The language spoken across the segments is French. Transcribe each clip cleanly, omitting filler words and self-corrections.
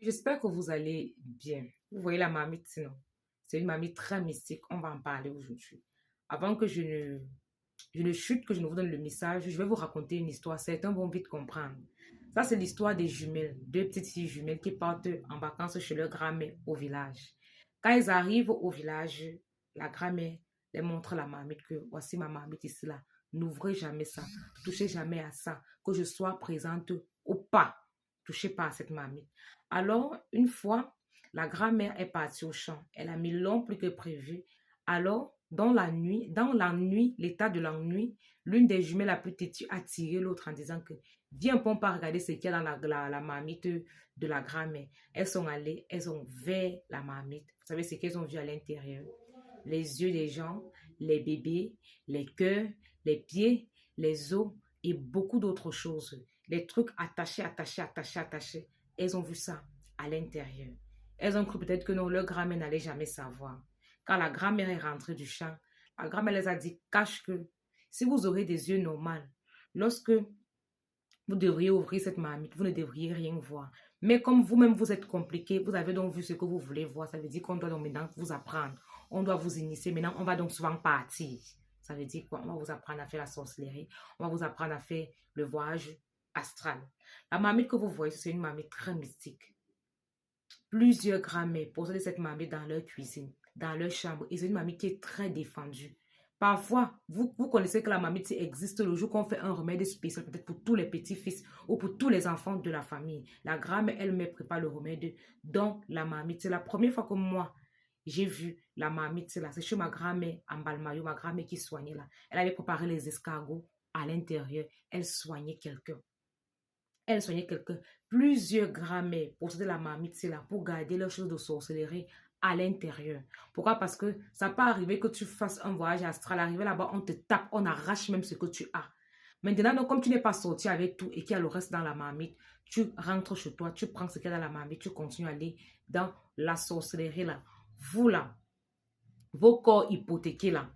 J'espère que vous allez bien. Vous voyez la marmite, sinon. C'est une marmite très mystique. On va en parler aujourd'hui. Avant que je ne chute, que je ne vous donne le message, je vais vous raconter une histoire. Certains vont vite comprendre. Ça, c'est l'histoire des jumelles. Deux petites filles jumelles qui partent en vacances chez leur grand-mère au village. Quand elles arrivent au village, la grand-mère les montre la marmite que voici ma marmite ici là. N'ouvrez jamais ça. Touchez jamais à ça. Que je sois présente ou pas. Touchez pas à cette marmite. Alors, une fois, la grand-mère est partie au champ. Elle a mis long plus que prévu. Alors, dans la nuit, l'état de la nuit, l'une des jumelles la plus têtue a tiré l'autre en disant que viens, on pas regarder ce qu'il y a dans la marmite de la grand-mère. Elles sont allées, elles ont ouvert la marmite. Vous savez ce qu'elles ont vu à l'intérieur? Les yeux des gens, les bébés, les cœurs, les pieds, les os et beaucoup d'autres choses. Les trucs attachés, attachés, attachés, attachés. Elles ont vu ça à l'intérieur. Elles ont cru peut-être que non, leur grand-mère n'allait jamais savoir. Quand la grand-mère est rentrée du champ, la grand-mère les a dit, cache que si vous aurez des yeux normaux, lorsque vous devriez ouvrir cette marmite, vous ne devriez rien voir. Mais comme vous-même vous êtes compliqué, vous avez donc vu ce que vous voulez voir, ça veut dire qu'on doit donc maintenant vous apprendre. On doit vous initier. Maintenant, on va donc souvent partir. Ça veut dire quoi? On va vous apprendre à faire la sorcellerie. On va vous apprendre à faire le voyage astral. La marmite que vous voyez, c'est une marmite très mystique. Plusieurs grands-mères possèdent cette marmite dans leur cuisine, dans leur chambre. Et c'est une marmite qui est très défendue. Parfois, vous connaissez que la marmite existe le jour qu'on fait un remède spécial, peut-être pour tous les petits-fils ou pour tous les enfants de la famille. La grand-mère elle-même prépare le remède dans la marmite. C'est la première fois que moi, j'ai vu la marmite, c'est là. C'est chez ma grand-mère en Balmayo, ma grand-mère qui soignait là. Elle avait préparé les escargots à l'intérieur. Elle soignait quelqu'un. Elle soignait quelqu'un. Plusieurs grammaires possédaient la marmite, c'est là pour garder leurs choses de sorcellerie à l'intérieur. Pourquoi? Parce que ça peut arriver que tu fasses un voyage astral, arriver là-bas, on te tape, on arrache même ce que tu as. Maintenant, donc, comme tu n'es pas sorti avec tout et qu'il y a le reste dans la marmite, tu rentres chez toi, tu prends ce qu'il y a dans la marmite, tu continues à aller dans la sorcellerie là. Vous là, vos corps hypothéqués là.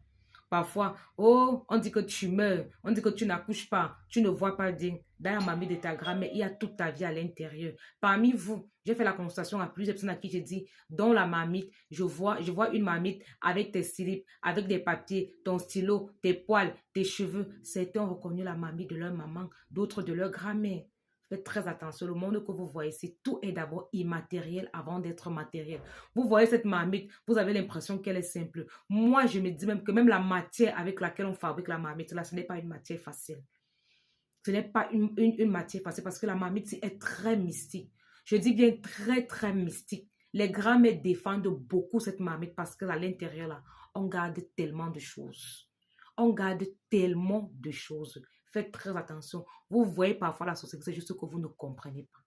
Parfois, oh, on dit que tu meurs, on dit que tu n'accouches pas, tu ne vois pas digne. Dans la mamie de ta grand-mère, il y a toute ta vie à l'intérieur. Parmi vous, j'ai fait la constatation à plusieurs personnes à qui j'ai dit, dans la marmite, je vois une marmite avec tes slips, avec des papiers, ton stylo, tes poils, tes cheveux. Certains ont reconnu la marmite de leur maman, d'autres de leur grand-mère. Faites très attention, le monde que vous voyez, c'est tout est d'abord immatériel avant d'être matériel. Vous voyez cette marmite, vous avez l'impression qu'elle est simple. Moi, je me dis même que même la matière avec laquelle on fabrique la marmite, là, ce n'est pas une matière facile. Ce n'est pas une matière facile parce que la marmite est très mystique. Je dis bien très, très mystique. Les grands-mères défendent beaucoup cette marmite parce qu'à l'intérieur, là, on garde tellement de choses. On garde tellement de choses. Faites très attention. Vous voyez parfois la société, c'est juste que vous ne comprenez pas.